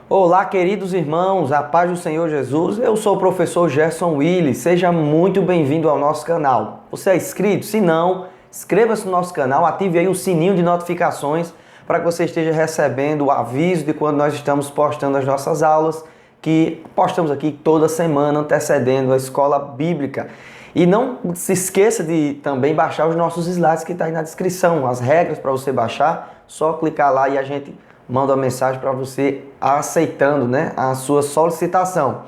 Olá, queridos irmãos, a paz do Senhor Jesus. Eu sou o professor Gerson Willis. Seja muito bem-vindo ao nosso canal. Você é inscrito? Se não, inscreva-se no nosso canal, ative aí o sininho de notificações para que você esteja recebendo o aviso de quando nós estamos postando as nossas aulas, que postamos aqui toda semana, antecedendo a escola bíblica. E não se esqueça de também baixar os nossos slides que está aí na descrição, as regras para você baixar, só clicar lá e a gente manda uma mensagem para você aceitando, a sua solicitação.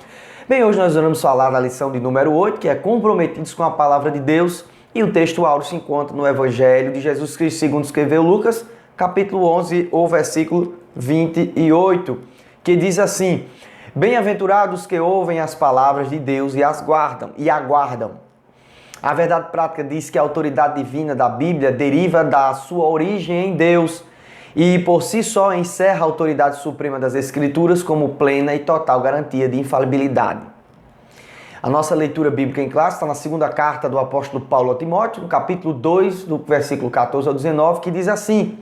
Bem, hoje nós vamos falar da lição de número 8, que é comprometidos com a palavra de Deus, e o texto áureo se encontra no Evangelho de Jesus Cristo segundo escreveu Lucas, capítulo 11, o versículo 28, que diz assim: Bem-aventurados que ouvem as palavras de Deus e as guardam e aguardam. A verdade prática diz que a autoridade divina da Bíblia deriva da sua origem em Deus, e por si só encerra a autoridade suprema das Escrituras como plena e total garantia de infalibilidade. A nossa leitura bíblica em classe está na segunda carta do apóstolo Paulo a Timóteo, no capítulo 2, do versículo 14 ao 19, que diz assim: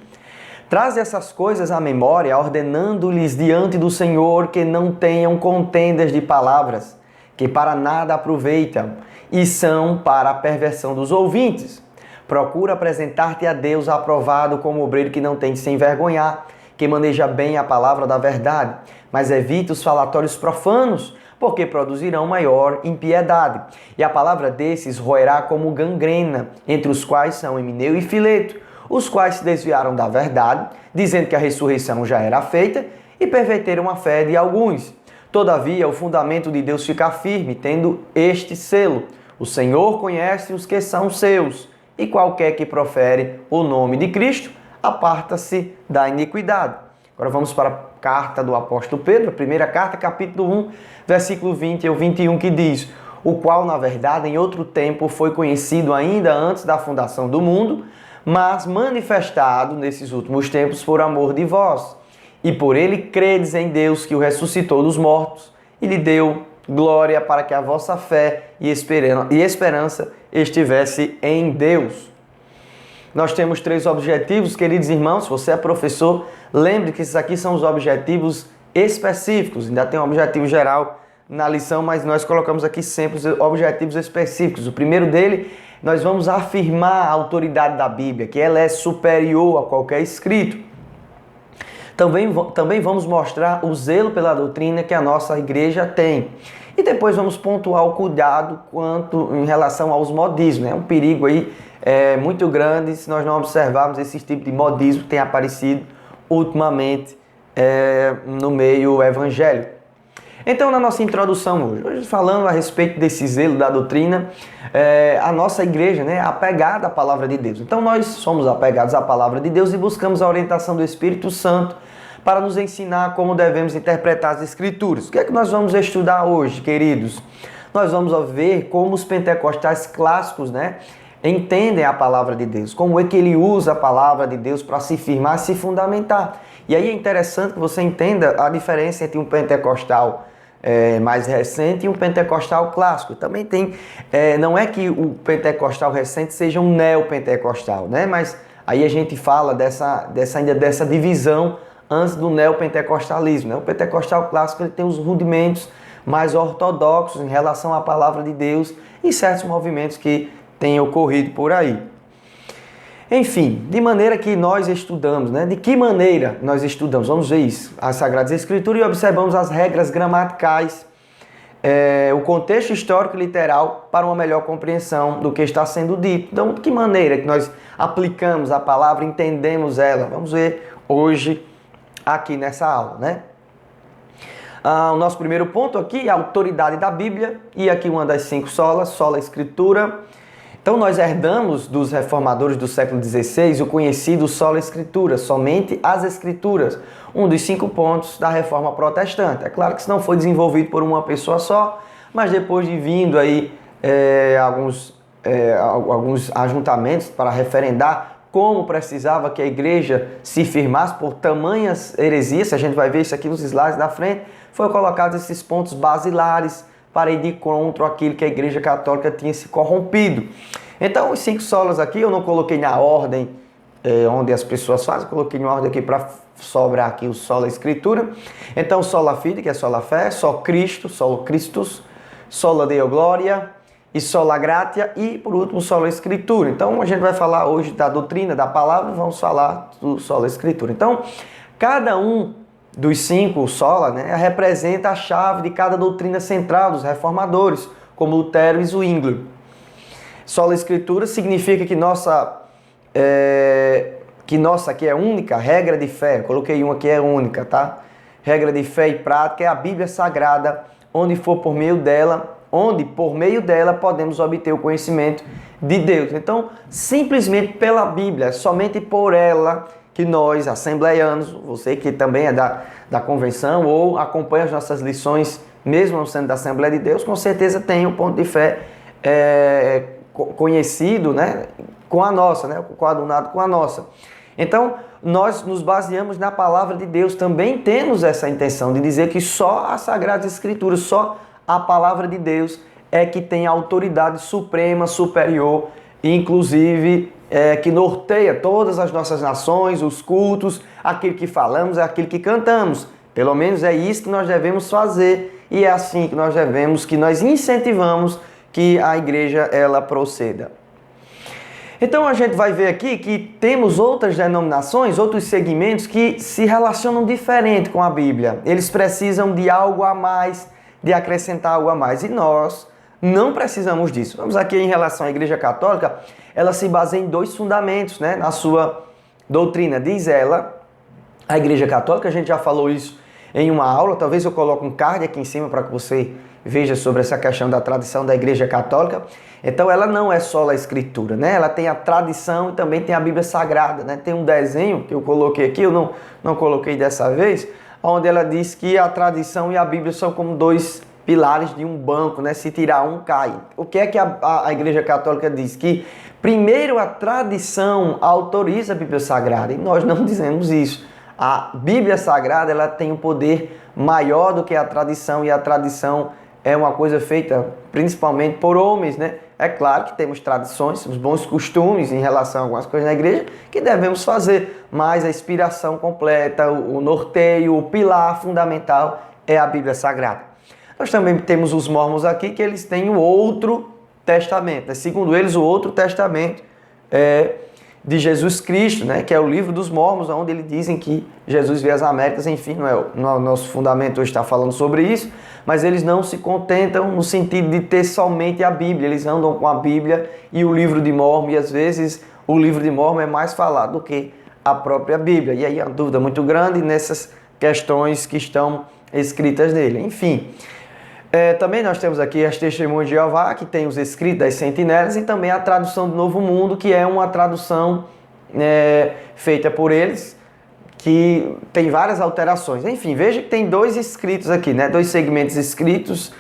Traze essas coisas à memória, ordenando-lhes diante do Senhor que não tenham contendas de palavras, que para nada aproveitam e são para a perversão dos ouvintes. Procura apresentar-te a Deus aprovado como obreiro que não tem de se envergonhar, que maneja bem a palavra da verdade, mas evita os falatórios profanos, porque produzirão maior impiedade. E a palavra desses roerá como gangrena, entre os quais são Emineu e Fileto, os quais se desviaram da verdade, dizendo que a ressurreição já era feita, e perverteram a fé de alguns. Todavia, o fundamento de Deus fica firme, tendo este selo: o Senhor conhece os que são seus, e qualquer que profere o nome de Cristo, aparta-se da iniquidade. Agora vamos para a carta do apóstolo Pedro, a primeira carta, capítulo 1, versículo 20 ao 21, que diz: O qual, na verdade, em outro tempo foi conhecido ainda antes da fundação do mundo, mas manifestado nesses últimos tempos por amor de vós. E por ele credes em Deus que o ressuscitou dos mortos e lhe deu glória para que a vossa fé e esperança estivesse em Deus. Nós temos 3 objetivos, queridos irmãos. Se você é professor, lembre que esses aqui são os objetivos específicos. Ainda tem um objetivo geral na lição, mas nós colocamos aqui sempre os objetivos específicos. O primeiro dele, nós vamos afirmar a autoridade da Bíblia, que ela é superior a qualquer escrito. Também vamos mostrar o zelo pela doutrina que a nossa igreja tem. E depois vamos pontuar o cuidado quanto em relação aos modismos. É um perigo aí muito grande se nós não observarmos esse tipo de modismo que tem aparecido ultimamente no meio evangélico. Então, na nossa introdução hoje falando a respeito desse zelo da doutrina, a nossa igreja é apegada à palavra de Deus. Então, nós somos apegados à palavra de Deus e buscamos a orientação do Espírito Santo para nos ensinar como devemos interpretar as Escrituras. O que é que nós vamos estudar hoje, queridos? Nós vamos ver como os pentecostais clássicos, entendem a palavra de Deus, como é que ele usa a palavra de Deus para se firmar e se fundamentar. E aí é interessante que você entenda a diferença entre um pentecostal mais recente e um pentecostal clássico. Também tem, não é que o pentecostal recente seja um neopentecostal, mas aí a gente fala dessa divisão antes do neopentecostalismo. O pentecostal clássico ele tem os rudimentos mais ortodoxos em relação à palavra de Deus e certos movimentos que têm ocorrido por aí. Enfim, de maneira que nós estudamos, de que maneira nós estudamos? Vamos ver isso, as Sagradas Escrituras, e observamos as regras gramaticais, o contexto histórico e literal para uma melhor compreensão do que está sendo dito. Então, de que maneira que nós aplicamos a palavra, entendemos ela? Vamos ver hoje aqui nessa aula, O nosso primeiro ponto aqui é a autoridade da Bíblia, e aqui uma das 5 solas, sola Escritura. Então nós herdamos dos reformadores do século XVI o conhecido sola Escritura, somente as Escrituras, um dos 5 pontos da Reforma Protestante. É claro que isso não foi desenvolvido por uma pessoa só, mas depois de vindo aí alguns ajuntamentos para referendar como precisava que a igreja se firmasse por tamanhas heresias, a gente vai ver isso aqui nos slides da frente, foi colocados esses pontos basilares para ir de encontro àquilo que a igreja católica tinha se corrompido. Então, os 5 solas aqui eu não coloquei na ordem onde as pessoas fazem, eu coloquei em ordem aqui para sobra aqui o sola escritura. Então, sola fide, que é sola fé, só Cristo, solo Christus, sola Deo gloria e sola gratia e, por último, sola escritura. Então, a gente vai falar hoje da doutrina, da palavra, vamos falar do sola escritura. Então, cada um dos 5 sola, né, representa a chave de cada doutrina central dos reformadores, como Lutero e Zwingli. Sola escritura significa que nossa aqui é única, regra de fé, coloquei uma que é única, tá? Regra de fé e prática é a Bíblia Sagrada, onde por meio dela podemos obter o conhecimento de Deus. Então, simplesmente pela Bíblia, somente por ela que nós, assembleianos, você que também é da convenção ou acompanha as nossas lições, mesmo não sendo da Assembleia de Deus, com certeza tem um ponto de fé conhecido, né, com a nossa, né, coadunado com a nossa. Então, nós nos baseamos na palavra de Deus, também temos essa intenção de dizer que só as Sagradas Escrituras, só a palavra de Deus é que tem autoridade suprema, superior, inclusive que norteia todas as nossas nações, os cultos, aquilo que falamos, aquilo que cantamos. Pelo menos é isso que nós devemos fazer e é assim que nós incentivamos que a igreja ela proceda. Então a gente vai ver aqui que temos outras denominações, outros segmentos que se relacionam diferente com a Bíblia. Eles precisam de algo a mais, de acrescentar algo a mais. E nós não precisamos disso. Vamos aqui em relação à Igreja Católica, ela se baseia em 2 fundamentos, né, na sua doutrina. Diz ela, a Igreja Católica, a gente já falou isso em uma aula, talvez eu coloque um card aqui em cima para que você veja sobre essa questão da tradição da Igreja Católica. Então ela não é só a Escritura, né? Ela tem a tradição e também tem a Bíblia Sagrada, né? Tem um desenho que eu coloquei aqui, eu não coloquei dessa vez, onde ela diz que a tradição e a Bíblia são como 2 pilares de um banco, né? Se tirar um, cai. O que é que a Igreja Católica diz? Que primeiro a tradição autoriza a Bíblia Sagrada e nós não dizemos isso. A Bíblia Sagrada ela tem um poder maior do que a tradição e a tradição é uma coisa feita principalmente por homens, né? É claro que temos tradições, os bons costumes em relação a algumas coisas na igreja que devemos fazer, mas a inspiração completa, o norteio, o pilar fundamental é a Bíblia Sagrada. Nós também temos os mormons aqui que eles têm o outro testamento, né? Segundo eles, o outro testamento é de Jesus Cristo, né? Que é o livro dos mormons, onde eles dizem que Jesus veio às Américas, enfim, não é o nosso fundamento hoje está falando sobre isso, mas eles não se contentam no sentido de ter somente a Bíblia, eles andam com a Bíblia e o livro de Mórmon, e às vezes o livro de Mórmon é mais falado do que a própria Bíblia, e aí há uma dúvida muito grande nessas questões que estão escritas nele, enfim. Também nós temos aqui as Testemunhas de Jeová, que tem os escritos das sentinelas, e também a tradução do Novo Mundo, que é uma tradução feita por eles, que tem várias alterações. Enfim, veja que tem 2 escritos aqui, né? 2 segmentos escritos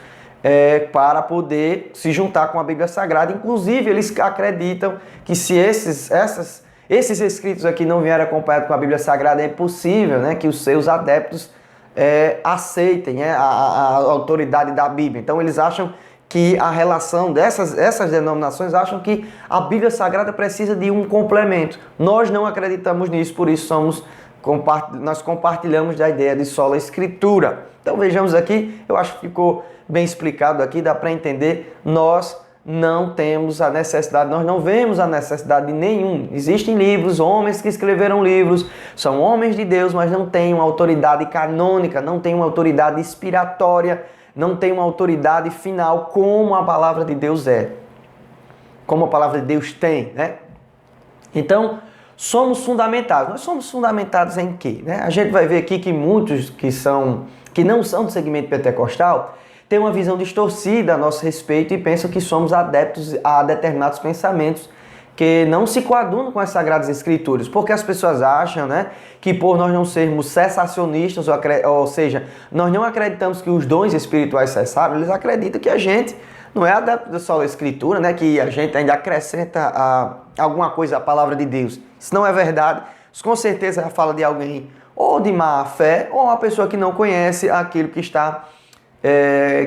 para poder se juntar com a Bíblia Sagrada. Inclusive, eles acreditam que se esses escritos aqui não vierem acompanhados com a Bíblia Sagrada, é possível, né, que os seus adeptos aceitem a autoridade da Bíblia. Então eles acham que a relação essas denominações acham que a Bíblia Sagrada precisa de um complemento. Nós não acreditamos nisso, por isso nós compartilhamos da ideia de sola Escritura. Então vejamos aqui, eu acho que ficou bem explicado aqui, dá para entender, nós não temos a necessidade, nós não vemos a necessidade de nenhum. Existem livros, homens que escreveram livros, são homens de Deus, mas não têm uma autoridade canônica, não têm uma autoridade inspiratória, não têm uma autoridade final como a palavra de Deus é, como a palavra de Deus tem, né? Então, somos fundamentados. Nós somos fundamentados em quê? Né? A gente vai ver aqui que muitos que não são do segmento pentecostal têm uma visão distorcida a nosso respeito e pensam que somos adeptos a determinados pensamentos que não se coadunam com as Sagradas Escrituras, porque as pessoas acham, né, que por nós não sermos cessacionistas, ou seja, nós não acreditamos que os dons espirituais cessaram, eles acreditam que a gente não é adepto da sola Escritura, né, que a gente ainda acrescenta alguma coisa à palavra de Deus. Isso não é verdade. Isso com certeza já fala de alguém ou de má fé, ou uma pessoa que não conhece aquilo que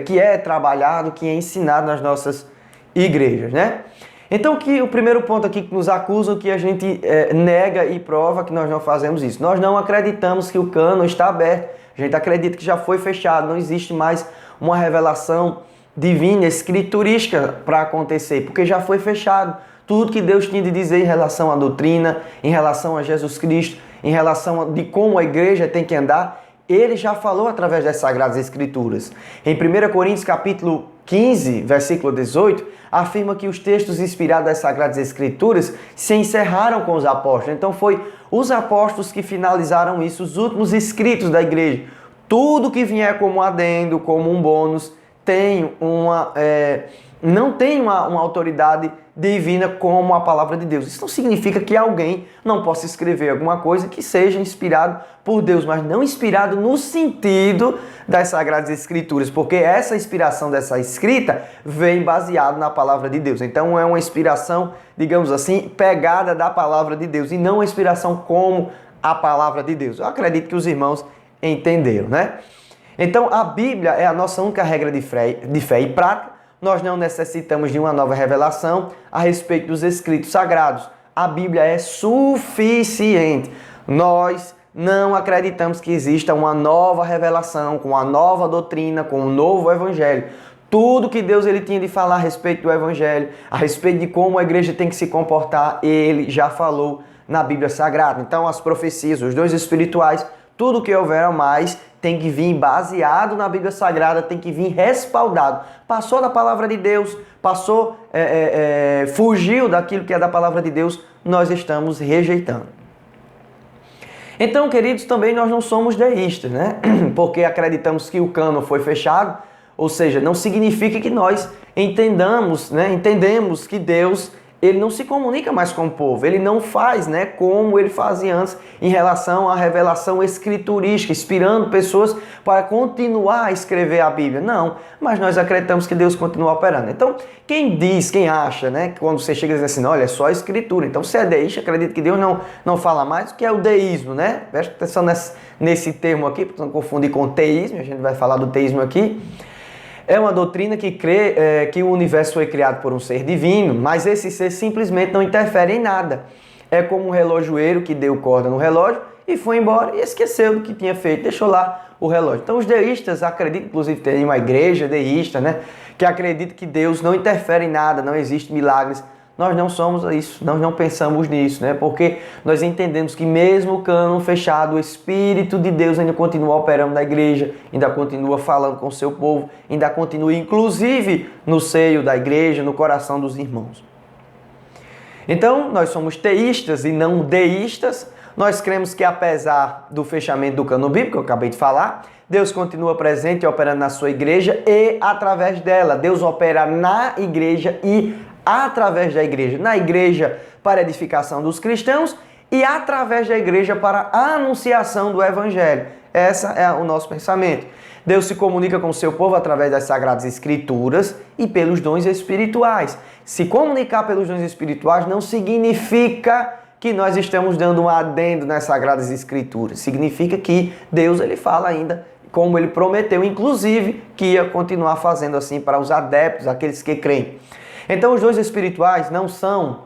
que é trabalhado, que é ensinado nas nossas igrejas, né? Então, o primeiro ponto aqui que nos acusam, que a gente nega e prova que nós não fazemos isso. Nós não acreditamos que o cânon está aberto. A gente acredita que já foi fechado, não existe mais uma revelação divina, escriturística para acontecer, porque já foi fechado. Tudo que Deus tinha de dizer em relação à doutrina, em relação a Jesus Cristo, em relação de como a igreja tem que andar, Ele já falou através das Sagradas Escrituras. Em 1 Coríntios capítulo 15, versículo 18, afirma que os textos inspirados das Sagradas Escrituras se encerraram com os apóstolos. Então foi os apóstolos que finalizaram isso, os últimos escritos da igreja. Tudo que vier como adendo, como um bônus, não tem uma autoridade divina como a palavra de Deus. Isso não significa que alguém não possa escrever alguma coisa que seja inspirado por Deus, mas não inspirado no sentido das Sagradas Escrituras, porque essa inspiração dessa escrita vem baseada na palavra de Deus. Então é uma inspiração, digamos assim, pegada da palavra de Deus e não uma inspiração como a palavra de Deus. Eu acredito que os irmãos entenderam, né? Então a Bíblia é a nossa única regra de fé e prática. Nós não necessitamos de uma nova revelação a respeito dos escritos sagrados. A Bíblia é suficiente. Nós não acreditamos que exista uma nova revelação, com uma nova doutrina, com um novo evangelho. Tudo que Deus tinha de falar a respeito do evangelho, a respeito de como a igreja tem que se comportar, Ele já falou na Bíblia Sagrada. Então as profecias, os dons espirituais, tudo que houver a mais tem que vir baseado na Bíblia Sagrada, tem que vir respaldado. Passou da palavra de Deus, fugiu daquilo que é da palavra de Deus, nós estamos rejeitando. Então, queridos, também nós não somos deístas, né? Porque acreditamos que o cânon foi fechado, ou seja, não significa que nós entendemos que Deus ele não se comunica mais com o povo, ele não faz, como ele fazia antes em relação à revelação escriturística, inspirando pessoas para continuar a escrever a Bíblia. Não, mas nós acreditamos que Deus continua operando. Então, quem acha, quando você chega e diz assim, olha, é só a escritura. Então, se é deísta, acredita que Deus não fala mais, o que é o deísmo, né? Presta atenção nesse termo aqui, para não confundir com teísmo, a gente vai falar do teísmo aqui. É uma doutrina que crê que o universo foi criado por um ser divino, mas esse ser simplesmente não interfere em nada. É como um relojoeiro que deu corda no relógio e foi embora e esqueceu do que tinha feito, deixou lá o relógio. Então os deístas acreditam, inclusive tem uma igreja deísta, que acredita que Deus não interfere em nada, não existe milagres. Nós não somos isso, nós não pensamos nisso, porque nós entendemos que mesmo o cânon fechado, o Espírito de Deus ainda continua operando na igreja, ainda continua falando com o seu povo, ainda continua inclusive no seio da igreja, no coração dos irmãos. Então, nós somos teístas e não deístas. Nós cremos que apesar do fechamento do cânon bíblico, que eu acabei de falar, Deus continua presente e operando na sua igreja e através dela. Deus opera na igreja e através da igreja. Na igreja para a edificação dos cristãos e através da igreja para a anunciação do evangelho. Esse é o nosso pensamento. Deus se comunica com o seu povo através das Sagradas Escrituras e pelos dons espirituais. Se comunicar pelos dons espirituais não significa que nós estamos dando um adendo nas Sagradas Escrituras. Significa que Deus ele fala ainda como ele prometeu, inclusive, que ia continuar fazendo assim para os adeptos, aqueles que creem. Então, os dons espirituais não são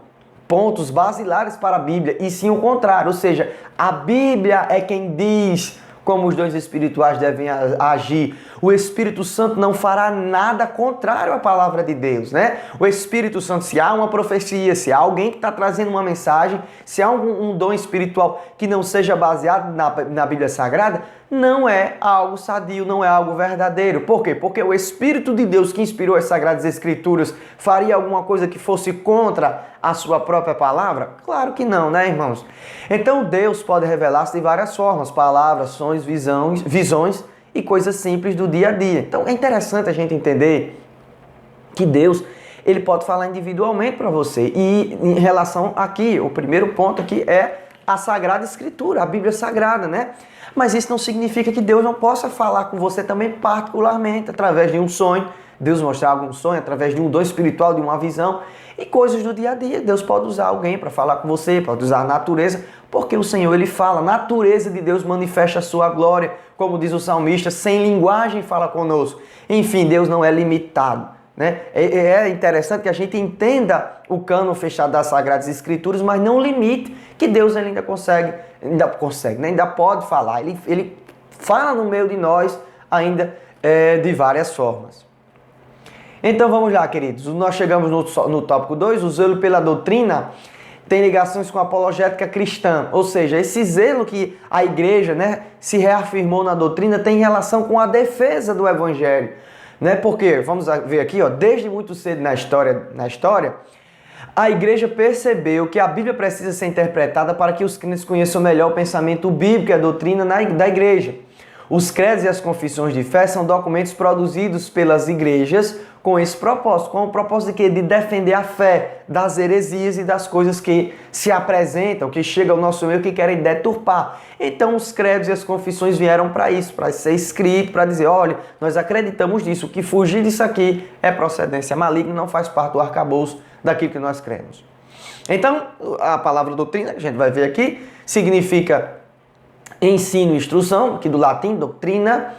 pontos basilares para a Bíblia, e sim o contrário. Ou seja, a Bíblia é quem diz como os dons espirituais devem agir. O Espírito Santo não fará nada contrário à palavra de Deus, O Espírito Santo, se há uma profecia, se há alguém que está trazendo uma mensagem, se há um dom espiritual que não seja baseado na Bíblia Sagrada, não é algo sadio, não é algo verdadeiro. Por quê? Porque o Espírito de Deus que inspirou as Sagradas Escrituras faria alguma coisa que fosse contra a sua própria palavra? Claro que não, irmãos? Então Deus pode revelar-se de várias formas, palavras, sonhos, visões e coisas simples do dia a dia. Então é interessante a gente entender que Deus ele pode falar individualmente para você. E em relação aqui, o primeiro ponto aqui é a Sagrada Escritura, a Bíblia Sagrada, Mas isso não significa que Deus não possa falar com você também particularmente, através de um sonho, Deus mostrar algum sonho, através de um dom espiritual, de uma visão e coisas do dia a dia. Deus pode usar alguém para falar com você, pode usar a natureza, porque o Senhor ele fala, a natureza de Deus manifesta a sua glória, como diz o salmista, sem linguagem fala conosco. Enfim, Deus não é limitado. né? É interessante que a gente entenda o cânon fechado das Sagradas Escrituras, mas não limite que Deus ainda consegue, né? Ainda pode falar. Ele fala no meio de nós ainda de várias formas. Então vamos lá, queridos. Nós chegamos no tópico 2, o zelo pela doutrina tem ligações com a apologética cristã, ou seja, esse zelo que a igreja, né, se reafirmou na doutrina tem relação com a defesa do evangelho, né? Porque, vamos ver aqui, ó, desde muito cedo na história, a igreja percebeu que a Bíblia precisa ser interpretada para que os crentes conheçam melhor o pensamento bíblico e a doutrina da igreja. Os credos e as confissões de fé são documentos produzidos pelas igrejas com esse propósito. Com o propósito de quê? De defender a fé das heresias e das coisas que se apresentam, que chegam ao nosso meio, que querem deturpar. Então os credos e as confissões vieram para isso, para ser escrito, para dizer, olha, nós acreditamos nisso, o que fugir disso aqui é procedência maligna, não faz parte do arcabouço daquilo que nós cremos. Então, a palavra doutrina, que a gente vai ver aqui, significa ensino e instrução, aqui do latim, doutrina.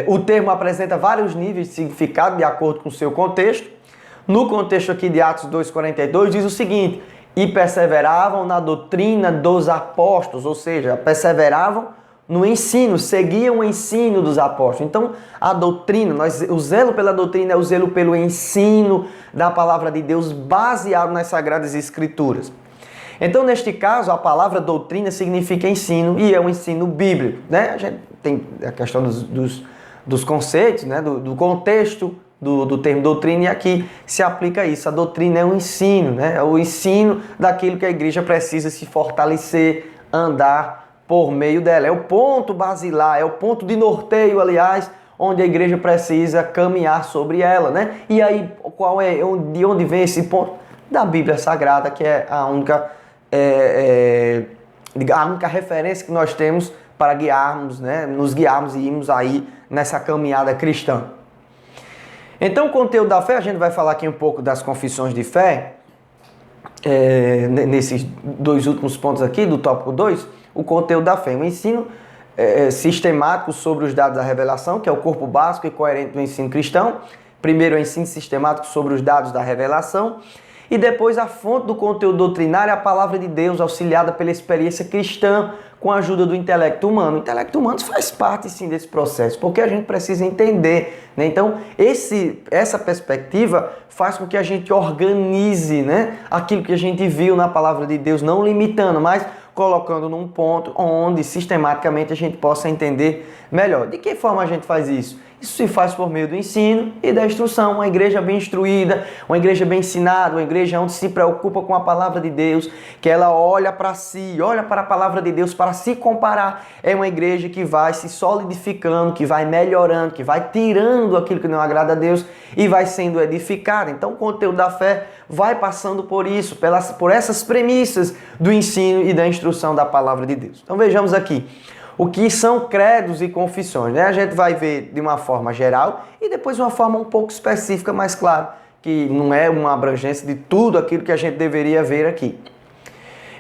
O termo apresenta vários níveis de significado de acordo com o seu contexto. No contexto aqui de Atos 2,42 diz o seguinte: e perseveravam na doutrina dos apóstolos, ou seja, perseveravam no ensino, seguiam o ensino dos apóstolos. Então, a doutrina, o zelo pela doutrina é o zelo pelo ensino da palavra de Deus baseado nas Sagradas Escrituras. Então, neste caso, a palavra doutrina significa ensino e é um ensino bíblico, né? A gente tem a questão dos conceitos, né? Do contexto do termo doutrina, e aqui se aplica isso. A doutrina é um ensino, né? É o ensino daquilo que a igreja precisa se fortalecer, andar por meio dela. É o ponto basilar, é o ponto de norteio, aliás, onde a igreja precisa caminhar sobre ela, né? E aí, de onde vem esse ponto? Da Bíblia Sagrada, que é a única referência que nós temos para guiarmos, né, nos guiarmos e irmos aí nessa caminhada cristã. Então, o conteúdo da fé, a gente vai falar aqui um pouco das confissões de fé, nesses dois últimos pontos aqui do tópico 2, o conteúdo da fé, um ensino sistemático sobre os dados da revelação, que é o corpo básico e coerente do ensino cristão. Primeiro, o ensino sistemático sobre os dados da revelação. E depois a fonte do conteúdo doutrinário é a palavra de Deus, auxiliada pela experiência cristã, com a ajuda do intelecto humano. O intelecto humano faz parte, sim, desse processo, porque a gente precisa entender, né? Então, essa perspectiva faz com que a gente organize, né, aquilo que a gente viu na palavra de Deus, não limitando, mas colocando num ponto onde sistematicamente a gente possa entender melhor. De que forma a gente faz isso? Isso se faz por meio do ensino e da instrução. Uma igreja bem instruída, uma igreja bem ensinada, uma igreja onde se preocupa com a palavra de Deus, que ela olha para si, olha para a palavra de Deus para se comparar. É uma igreja que vai se solidificando, que vai melhorando, que vai tirando aquilo que não agrada a Deus e vai sendo edificada. Então o conteúdo da fé vai passando por isso, por essas premissas do ensino e da instrução da palavra de Deus. Então vejamos aqui o que são credos e confissões, né? A gente vai ver de uma forma geral e depois de uma forma um pouco específica, mas claro que não é uma abrangência de tudo aquilo que a gente deveria ver aqui.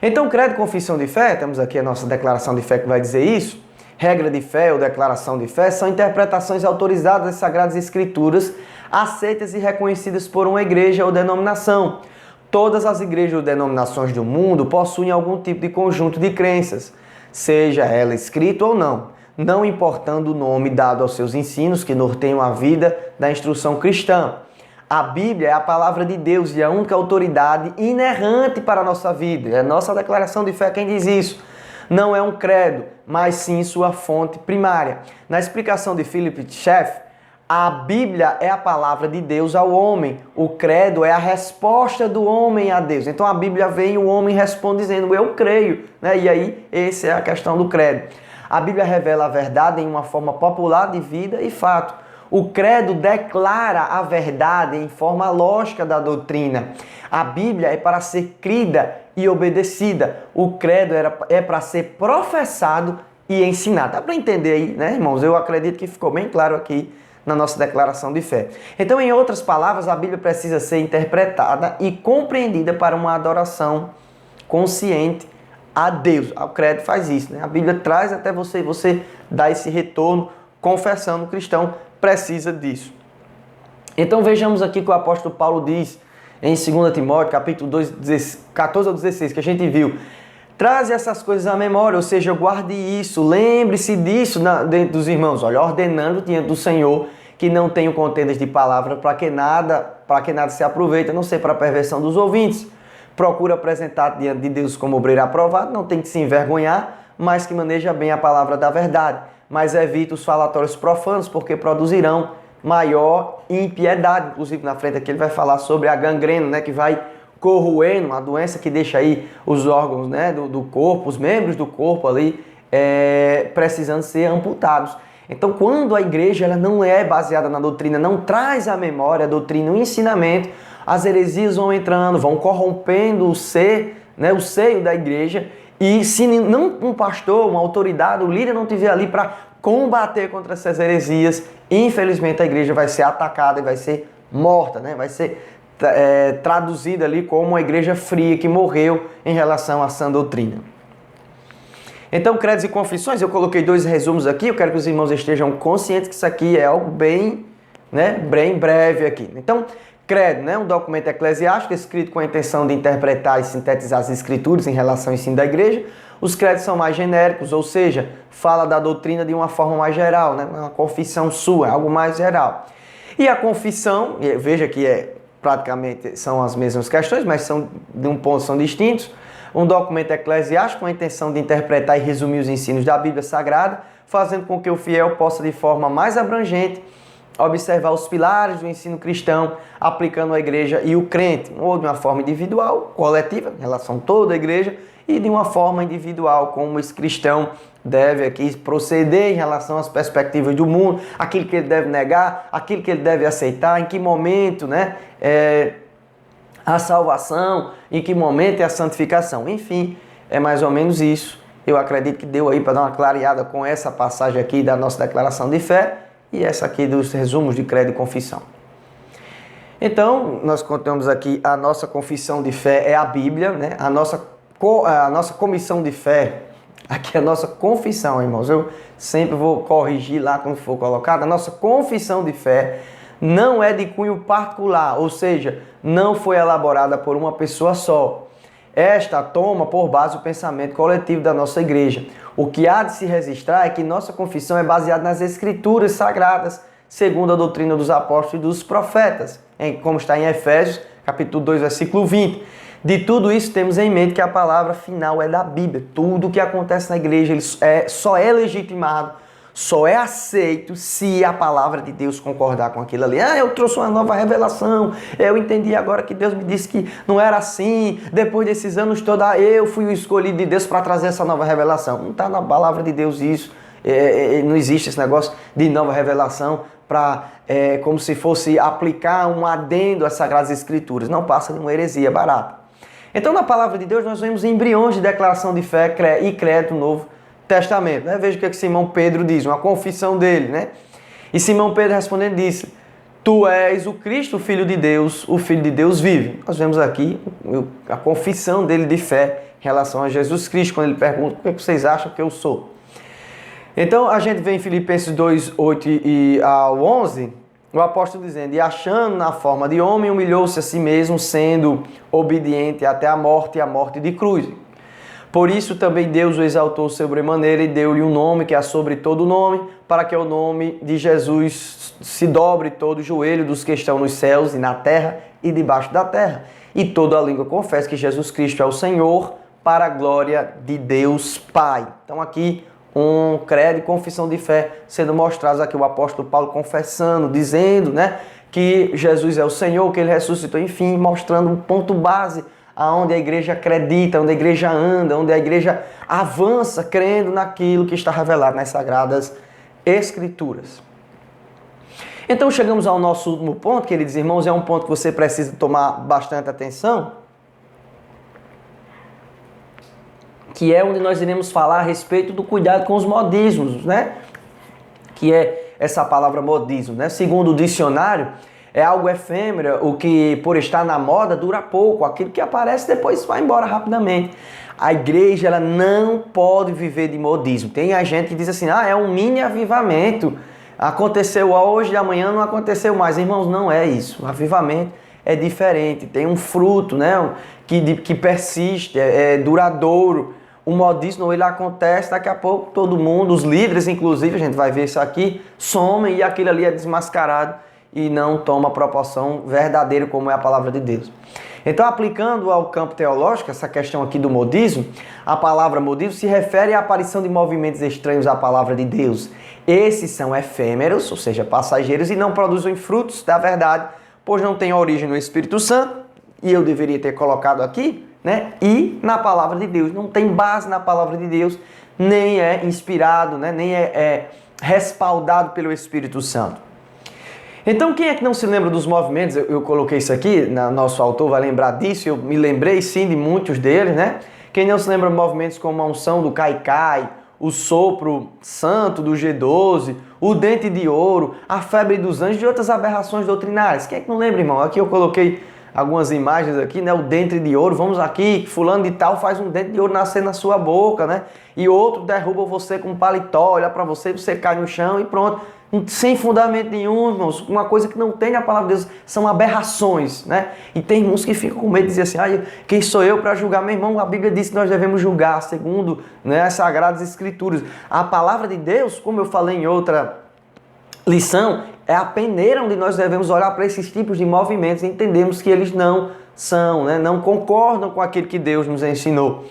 Então, credo e confissão de fé, temos aqui a nossa declaração de fé que vai dizer isso. Regra de fé ou declaração de fé são interpretações autorizadas das Sagradas Escrituras, aceitas e reconhecidas por uma igreja ou denominação. Todas as igrejas ou denominações do mundo possuem algum tipo de conjunto de crenças, seja ela escrita ou não, não importando o nome dado aos seus ensinos que norteiam a vida da instrução cristã. A Bíblia é a palavra de Deus e a única autoridade inerrante para a nossa vida. É a nossa declaração de fé quem diz isso. Não é um credo, mas sim sua fonte primária. Na explicação de Philip Schaff, a Bíblia é a palavra de Deus ao homem. O credo é a resposta do homem a Deus. Então a Bíblia vem e o homem responde dizendo, eu creio, né? E aí, essa é a questão do credo. A Bíblia revela a verdade em uma forma popular de vida e fato. O credo declara a verdade em forma lógica da doutrina. A Bíblia é para ser crida e obedecida. O credo é para ser professado e ensinado. Dá para entender aí, né, irmãos? Eu acredito que ficou bem claro aqui na nossa declaração de fé. Então, em outras palavras, a Bíblia precisa ser interpretada e compreendida para uma adoração consciente a Deus. O credo faz isso, né? A Bíblia traz até você dá esse retorno confessando. O cristão precisa disso. Então vejamos aqui que o apóstolo Paulo diz em 2 Timóteo, capítulo 2, 14 ao 16, que a gente viu. Traze essas coisas à memória, ou seja, guarde isso, lembre-se disso dentro dos irmãos. Olha, ordenando diante do Senhor que não tenham contendas de palavra para que nada se aproveite, a não ser para a perversão dos ouvintes. Procura apresentar diante de Deus como obreiro aprovado, não tem que se envergonhar, mas que maneja bem a palavra da verdade. Mas evita os falatórios profanos, porque produzirão maior impiedade. Inclusive, na frente aqui ele vai falar sobre a gangrena, né, que vai corroendo, uma doença que deixa aí os órgãos, né, do corpo, os membros do corpo ali, precisando ser amputados. Então, quando a igreja ela não é baseada na doutrina, não traz à memória a doutrina, o ensinamento, as heresias vão entrando, vão corrompendo o ser, né, o seio da igreja. E se não um pastor, uma autoridade, o líder não estiver ali para combater contra essas heresias, infelizmente a igreja vai ser atacada e vai ser morta, né? Vai ser traduzida ali como uma igreja fria que morreu em relação à sã doutrina. Então, credos e confissões, eu coloquei 2 resumos aqui, eu quero que os irmãos estejam conscientes que isso aqui é algo bem breve aqui. Então, credo, né, um documento eclesiástico escrito com a intenção de interpretar e sintetizar as escrituras em relação ao ensino da igreja. Os credos são mais genéricos, ou seja, fala da doutrina de uma forma mais geral, né, uma confissão sua, algo mais geral. E a confissão, veja que praticamente são as mesmas questões, mas são de um ponto são distintos. Um documento eclesiástico com a intenção de interpretar e resumir os ensinos da Bíblia Sagrada, fazendo com que o fiel possa de forma mais abrangente observar os pilares do ensino cristão, aplicando a igreja e o crente, ou de uma forma individual, coletiva, em relação a toda a igreja, e de uma forma individual, como esse cristão deve aqui proceder em relação às perspectivas do mundo, aquilo que ele deve negar, aquilo que ele deve aceitar, em que momento, né, a salvação, em que momento é a santificação. Enfim, é mais ou menos isso. Eu acredito que deu aí para dar uma clareada com essa passagem aqui da nossa declaração de fé e essa aqui dos resumos de credo e confissão. Então, nós contamos aqui a nossa confissão de fé é a Bíblia, né? A nossa comissão de fé, aqui é a nossa confissão, irmãos. Eu sempre vou corrigir lá quando for colocado. A nossa confissão de fé não é de cunho particular, ou seja, não foi elaborada por uma pessoa só. Esta toma por base o pensamento coletivo da nossa igreja. O que há de se registrar é que nossa confissão é baseada nas escrituras sagradas, segundo a doutrina dos apóstolos e dos profetas, como está em Efésios, capítulo 2, versículo 20. De tudo isso, temos em mente que a palavra final é da Bíblia. Tudo o que acontece na igreja só é legitimado, só é aceito se a palavra de Deus concordar com aquilo ali. Eu trouxe uma nova revelação, eu entendi agora que Deus me disse que não era assim, depois desses anos todos, eu fui o escolhido de Deus para trazer essa nova revelação. Não está na palavra de Deus isso, não existe esse negócio de nova revelação para como se fosse aplicar um adendo às Sagradas Escrituras. Não passa de uma heresia barata. Então, na palavra de Deus, nós vemos embriões de declaração de fé e credo no Novo Testamento, né? Veja o que Simão Pedro diz, uma confissão dele, né? E Simão Pedro respondendo disse: Tu és o Cristo, o Filho de Deus, o Filho de Deus vive. Nós vemos aqui a confissão dele de fé em relação a Jesus Cristo, quando ele pergunta: o que vocês acham que eu sou? Então, a gente vê em Filipenses 2, 8 ao 11, o apóstolo dizendo: E achando na forma de homem, humilhou-se a si mesmo, sendo obediente até a morte e a morte de cruz. Por isso também Deus o exaltou sobremaneira e deu-lhe um nome que é sobre todo nome, para que o nome de Jesus se dobre todo o joelho dos que estão nos céus e na terra e debaixo da terra. E toda a língua confesse que Jesus Cristo é o Senhor, para a glória de Deus Pai. Então aqui um credo e confissão de fé sendo mostrados aqui, o apóstolo Paulo confessando, dizendo, né, que Jesus é o Senhor, que ele ressuscitou, enfim, mostrando um ponto base aonde a igreja acredita, onde a igreja anda, onde a igreja avança crendo naquilo que está revelado nas Sagradas Escrituras. Então chegamos ao nosso último ponto, queridos irmãos, é um ponto que você precisa tomar bastante atenção, que é onde nós iremos falar a respeito do cuidado com os modismos, né? Que é essa palavra modismo, né? Segundo o dicionário, é algo efêmero, o que por estar na moda dura pouco, aquilo que aparece depois vai embora rapidamente. A igreja ela não pode viver de modismo. Tem a gente que diz assim, é um mini avivamento, Aconteceu hoje e amanhã não aconteceu mais. Irmãos, não é isso. O avivamento é diferente, tem um fruto, né, que persiste, é duradouro. O modismo, ele acontece, daqui a pouco todo mundo, os líderes inclusive, a gente vai ver isso aqui, somem e aquilo ali é desmascarado e não toma proporção verdadeira como é a palavra de Deus. Então, aplicando ao campo teológico, essa questão aqui do modismo, a palavra modismo se refere à aparição de movimentos estranhos à palavra de Deus. Esses são efêmeros, ou seja, passageiros, e não produzem frutos da verdade, pois não têm origem no Espírito Santo, e eu deveria ter colocado aqui, né? E na palavra de Deus. Não tem base na palavra de Deus, nem é inspirado, né? Nem é respaldado pelo Espírito Santo. Então, quem é que não se lembra dos movimentos? Eu coloquei isso aqui, nosso autor vai lembrar disso, eu me lembrei sim de muitos deles, né? Quem não se lembra de movimentos como a unção do Caicai, o sopro santo do G12, o dente de ouro, a febre dos anjos e outras aberrações doutrinárias. Quem é que não lembra, irmão? Aqui eu coloquei algumas imagens aqui, né? O dente de ouro, vamos aqui, fulano de tal faz um dente de ouro nascer na sua boca, né? E outro derruba você com um paletó, olha para você, você cai no chão e pronto. Sem fundamento nenhum, irmãos, uma coisa que não tem na palavra de Deus, são aberrações, né? E tem uns que ficam com medo de dizer assim, quem sou eu para julgar? Meu irmão, a Bíblia diz que nós devemos julgar, segundo, né, as Sagradas Escrituras. A palavra de Deus, como eu falei em outra lição, é a peneira onde nós devemos olhar para esses tipos de movimentos e entendermos que eles não são, né, não concordam com aquilo que Deus nos ensinou.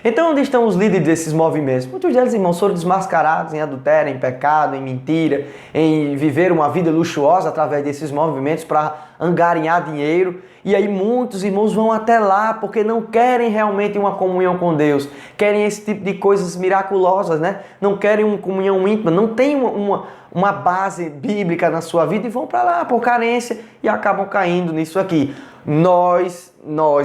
Então, onde estão os líderes desses movimentos? Muitos deles, irmãos, foram desmascarados em adultério, em pecado, em mentira, em viver uma vida luxuosa através desses movimentos para angariar dinheiro. E aí muitos irmãos vão até lá porque não querem realmente uma comunhão com Deus. Querem esse tipo de coisas miraculosas, né? Não querem uma comunhão íntima, não tem uma base bíblica na sua vida e vão para lá por carência e acabam caindo nisso aqui. Nós,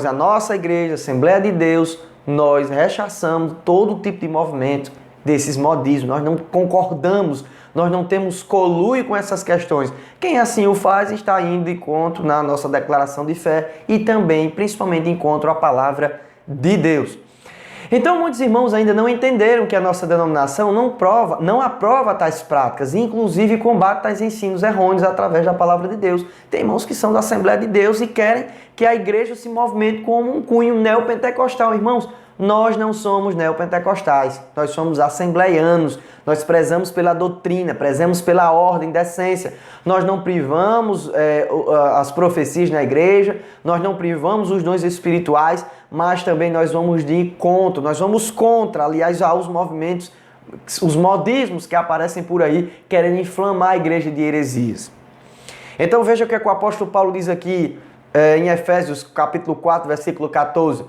a nossa igreja, Assembleia de Deus, nós rechaçamos todo tipo de movimento desses modismos, nós não concordamos, nós não temos conluio com essas questões. Quem assim o faz está indo de encontro na nossa declaração de fé e também, principalmente, de encontro à palavra de Deus. Então, muitos irmãos ainda não entenderam que a nossa denominação não aprova tais práticas, inclusive combate tais ensinos errôneos através da palavra de Deus. Tem irmãos que são da Assembleia de Deus e querem que a igreja se movimente como um cunho neopentecostal. Irmãos, nós não somos neopentecostais, nós somos assembleianos, nós prezamos pela doutrina, prezamos pela ordem, decência. Nós não privamos as profecias na igreja, nós não privamos os dons espirituais, mas também nós vamos de encontro, nós vamos contra, aliás, aos movimentos, os modismos que aparecem por aí, querendo inflamar a igreja de heresias. Então veja o que o apóstolo Paulo diz aqui em Efésios capítulo 4, versículo 14.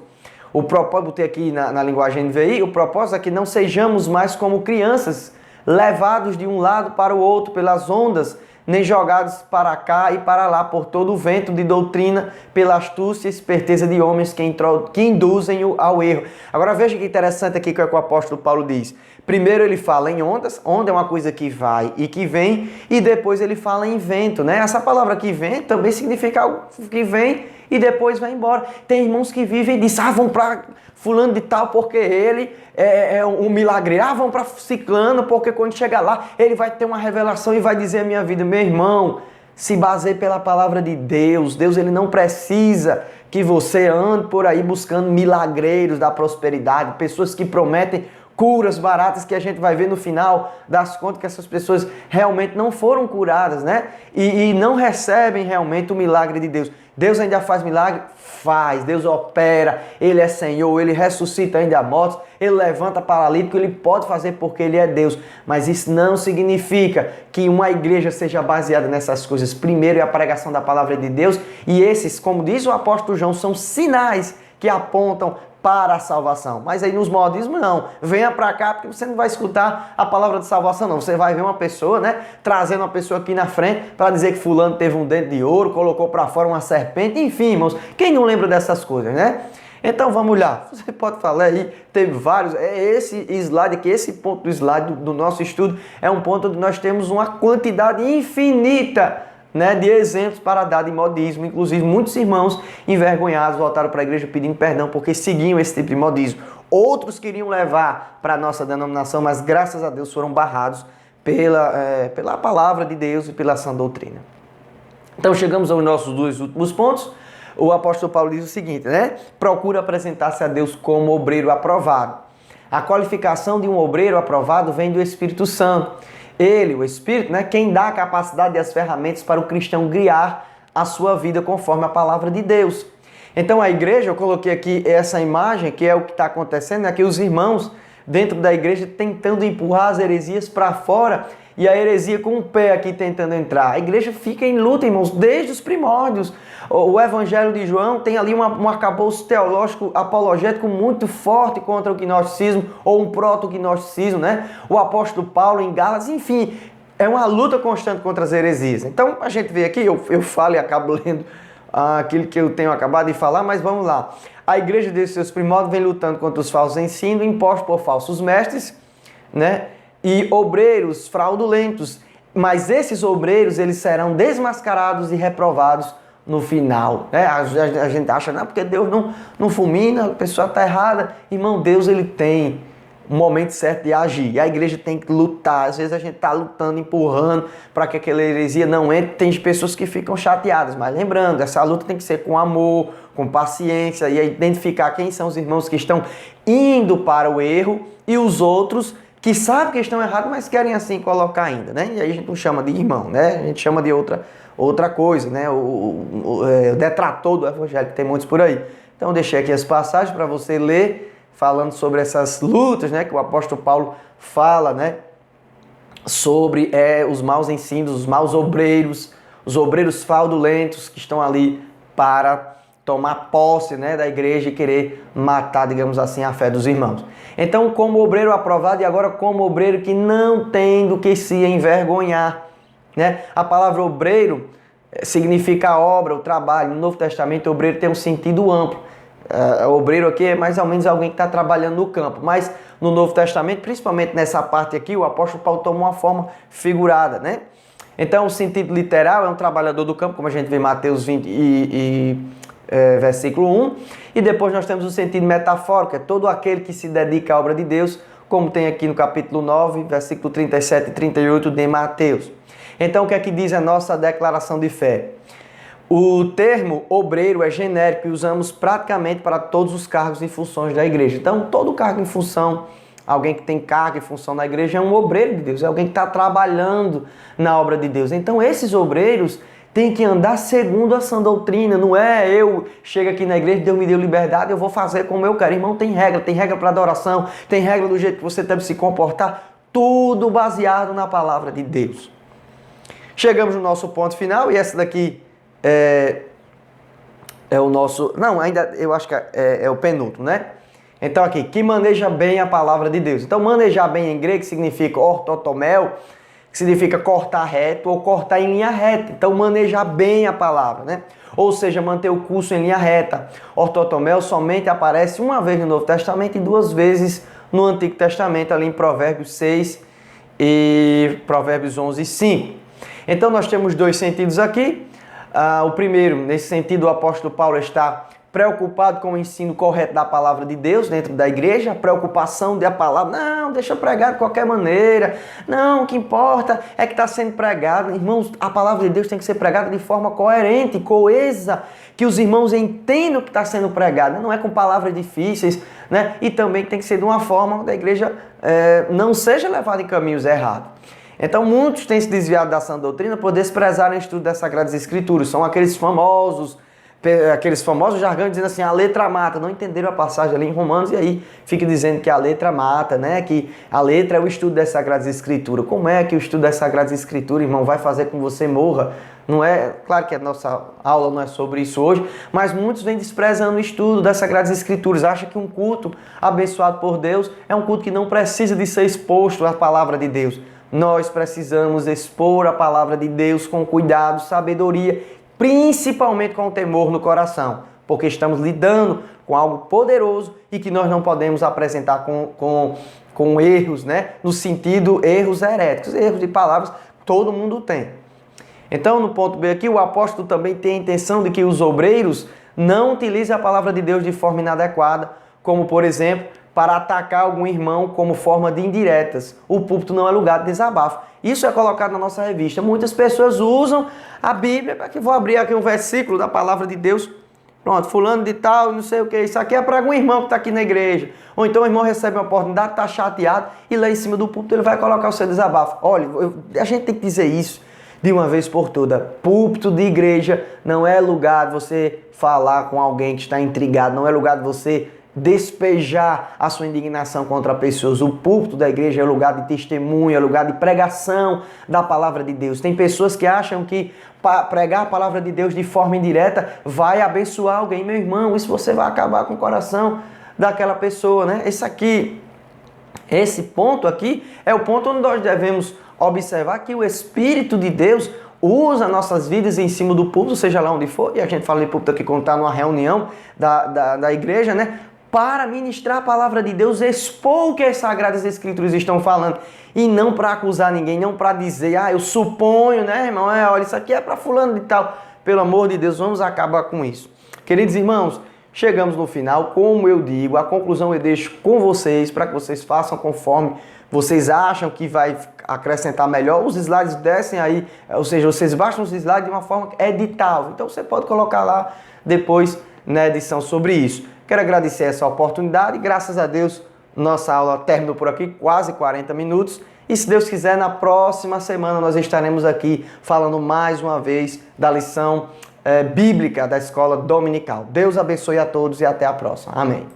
O propósito, botei aqui na linguagem NVI, o propósito é que não sejamos mais como crianças, levados de um lado para o outro pelas ondas, nem jogados para cá e para lá por todo o vento de doutrina, pela astúcia e esperteza de homens que induzem ao erro. Agora veja que interessante aqui que o apóstolo Paulo diz. Primeiro ele fala em ondas, onda é uma coisa que vai e que vem, e depois ele fala em vento, né? Essa palavra que vem também significa algo que vem e depois vai embora. Tem irmãos que vivem e dizem, vão para fulano de tal porque ele é um milagreiro. Vão para ciclano porque quando chegar lá ele vai ter uma revelação e vai dizer a minha vida. Meu irmão, se baseie pela palavra de Deus. Deus ele não precisa que você ande por aí buscando milagreiros da prosperidade, pessoas que prometem curas baratas que a gente vai ver no final das contas que essas pessoas realmente não foram curadas, né? E não recebem realmente o milagre de Deus. Deus ainda faz milagre? Faz. Deus opera. Ele é Senhor. Ele ressuscita ainda mortos. Ele levanta paralítico. Ele pode fazer porque Ele é Deus. Mas isso não significa que uma igreja seja baseada nessas coisas. Primeiro é a pregação da palavra de Deus. E esses, como diz o apóstolo João, são sinais que apontam para a salvação. Mas aí nos modismos não. Venha para cá porque você não vai escutar a palavra de salvação não. Você vai ver uma pessoa, né, trazendo uma pessoa aqui na frente para dizer que fulano teve um dente de ouro, colocou para fora uma serpente, enfim, irmãos. Quem não lembra dessas coisas, né? Então vamos lá. Você pode falar aí, teve vários. Esse slide aqui, esse ponto do slide do nosso estudo é um ponto onde nós temos uma quantidade infinita, né, de exemplos para dar de modismo. Inclusive, muitos irmãos envergonhados voltaram para a igreja pedindo perdão porque seguiam esse tipo de modismo. Outros queriam levar para a nossa denominação, mas graças a Deus foram barrados pela palavra de Deus e pela sã doutrina. Então chegamos aos nossos dois últimos pontos. O apóstolo Paulo diz o seguinte, né? Procura apresentar-se a Deus como obreiro aprovado. A qualificação de um obreiro aprovado vem do Espírito Santo. Ele, o Espírito, né? Quem dá a capacidade e as ferramentas para o cristão guiar a sua vida conforme a palavra de Deus. Então a igreja, eu coloquei aqui essa imagem, que é o que está acontecendo, é que os irmãos dentro da igreja tentando empurrar as heresias para fora e a heresia com o pé aqui tentando entrar. A igreja fica em luta, irmãos, desde os primórdios. O Evangelho de João tem ali um arcabouço teológico apologético muito forte contra o gnosticismo ou um proto-gnosticismo, né? O apóstolo Paulo em Gálatas, enfim, é uma luta constante contra as heresias. Então a gente vê aqui, eu falo e acabo lendo aquilo que eu tenho acabado de falar, mas vamos lá. A igreja desde seus primórdios vem lutando contra os falsos ensinos impostos por falsos mestres, né? E obreiros fraudulentos. Mas esses obreiros, eles serão desmascarados e reprovados no final, né? A gente acha, não, porque Deus não fulmina, a pessoa está errada. Irmão, Deus, ele tem um momento certo de agir. E a igreja tem que lutar. Às vezes a gente está lutando, empurrando para que aquela heresia não entre. Tem pessoas que ficam chateadas. Mas lembrando, essa luta tem que ser com amor, com paciência e identificar quem são os irmãos que estão indo para o erro e os outros que sabem que estão errados, mas querem assim colocar ainda, né? E aí a gente não chama de irmão, né? A gente chama de outra coisa, né? O detrator do evangelho, que tem muitos por aí. Então eu deixei aqui as passagens para você ler, falando sobre essas lutas, né? Que o apóstolo Paulo fala, né? Sobre os maus ensinos, os maus obreiros, os obreiros fraudulentos que estão ali para tomar posse, né, da igreja e querer matar, digamos assim, a fé dos irmãos. Então, como obreiro aprovado e agora como obreiro que não tem do que se envergonhar, né? A palavra obreiro significa a obra, o trabalho. No Novo Testamento, obreiro tem um sentido amplo. Obreiro aqui é mais ou menos alguém que está trabalhando no campo, mas no Novo Testamento, principalmente nessa parte aqui, o apóstolo Paulo toma uma forma figurada, né? Então, o sentido literal é um trabalhador do campo, como a gente vê em Mateus 20 versículo 1, e depois nós temos o sentido metafórico, é todo aquele que se dedica à obra de Deus, como tem aqui no capítulo 9, versículo 37 e 38 de Mateus. Então, o que é que diz a nossa declaração de fé? O termo obreiro é genérico e usamos praticamente para todos os cargos e funções da igreja. Então, todo cargo e função, alguém que tem cargo e função na igreja é um obreiro de Deus, é alguém que está trabalhando na obra de Deus. Então, esses obreiros tem que andar segundo a sã doutrina, não é eu chego aqui na igreja, Deus me deu liberdade, eu vou fazer como eu quero. Irmão, tem regra para adoração, tem regra do jeito que você deve se comportar, tudo baseado na palavra de Deus. Chegamos no nosso ponto final e essa daqui é o nosso... Não, ainda eu acho que é o penúltimo, né? Então aqui, que maneja bem a palavra de Deus. Então manejar bem em grego significa ortotomel, que significa cortar reto ou cortar em linha reta. Então, manejar bem a palavra, né? Ou seja, manter o curso em linha reta. Ortotomel somente aparece uma vez no Novo Testamento e duas vezes no Antigo Testamento, ali em Provérbios 6 e Provérbios 11, 5. Então, nós temos dois sentidos aqui. O primeiro, nesse sentido, o apóstolo Paulo está preocupado com o ensino correto da palavra de Deus dentro da igreja, a preocupação da palavra, não, deixa eu pregar de qualquer maneira, não, o que importa é que está sendo pregado. Irmãos, a palavra de Deus tem que ser pregada de forma coerente, coesa, que os irmãos entendam o que está sendo pregado, não é com palavras difíceis, né? E também tem que ser de uma forma da igreja não seja levada em caminhos errados. Então, muitos têm se desviado da sã doutrina por desprezarem o estudo das Sagradas Escrituras, são aqueles famosos jargões dizendo assim, a letra mata, não entenderam a passagem ali em Romanos e aí fica dizendo que a letra mata, né? Que a letra é o estudo das Sagradas Escrituras. Como é que o estudo das Sagradas Escrituras, irmão, vai fazer com que você morra? Não é, claro que a nossa aula não é sobre isso hoje, mas muitos vêm desprezando o estudo das Sagradas Escrituras, acham que um culto abençoado por Deus é um culto que não precisa de ser exposto à palavra de Deus. Nós precisamos expor a palavra de Deus com cuidado, sabedoria, principalmente com o temor no coração, porque estamos lidando com algo poderoso e que nós não podemos apresentar com erros, né? No sentido, erros heréticos, erros de palavras, todo mundo tem. Então, no ponto B aqui, o apóstolo também tem a intenção de que os obreiros não utilizem a palavra de Deus de forma inadequada, como, por exemplo, para atacar algum irmão como forma de indiretas. O púlpito não é lugar de desabafo. Isso é colocado na nossa revista. Muitas pessoas usam a Bíblia, para que vou abrir aqui um versículo da palavra de Deus. Pronto, fulano de tal, não sei o que, isso aqui é para algum irmão que está aqui na igreja. Ou então o irmão recebe uma oportunidade, está chateado, e lá em cima do púlpito ele vai colocar o seu desabafo. Olha, a gente tem que dizer isso de uma vez por todas. Púlpito de igreja não é lugar de você falar com alguém que está intrigado, não é lugar de você despejar a sua indignação contra pessoas. O púlpito da igreja é lugar de testemunho, é lugar de pregação da palavra de Deus. Tem pessoas que acham que pregar a palavra de Deus de forma indireta vai abençoar alguém. Meu irmão, isso você vai acabar com o coração daquela pessoa, né? Esse ponto aqui é o ponto onde nós devemos observar que o Espírito de Deus usa nossas vidas em cima do púlpito, seja lá onde for, e a gente fala de púlpito aqui quando está numa reunião da igreja, né? Para ministrar a palavra de Deus, expor o que as Sagradas Escrituras estão falando, e não para acusar ninguém, não para dizer, eu suponho, né, irmão, olha, isso aqui é para fulano de tal. Pelo amor de Deus, vamos acabar com isso. Queridos irmãos, chegamos no final, como eu digo, a conclusão eu deixo com vocês, para que vocês façam conforme vocês acham que vai acrescentar melhor. Os slides descem aí, ou seja, vocês baixam os slides de uma forma editável, então você pode colocar lá depois na edição sobre isso. Quero agradecer essa oportunidade, graças a Deus, nossa aula terminou por aqui, quase 40 minutos. E se Deus quiser, na próxima semana nós estaremos aqui falando mais uma vez da lição bíblica da escola dominical. Deus abençoe a todos e até a próxima. Amém.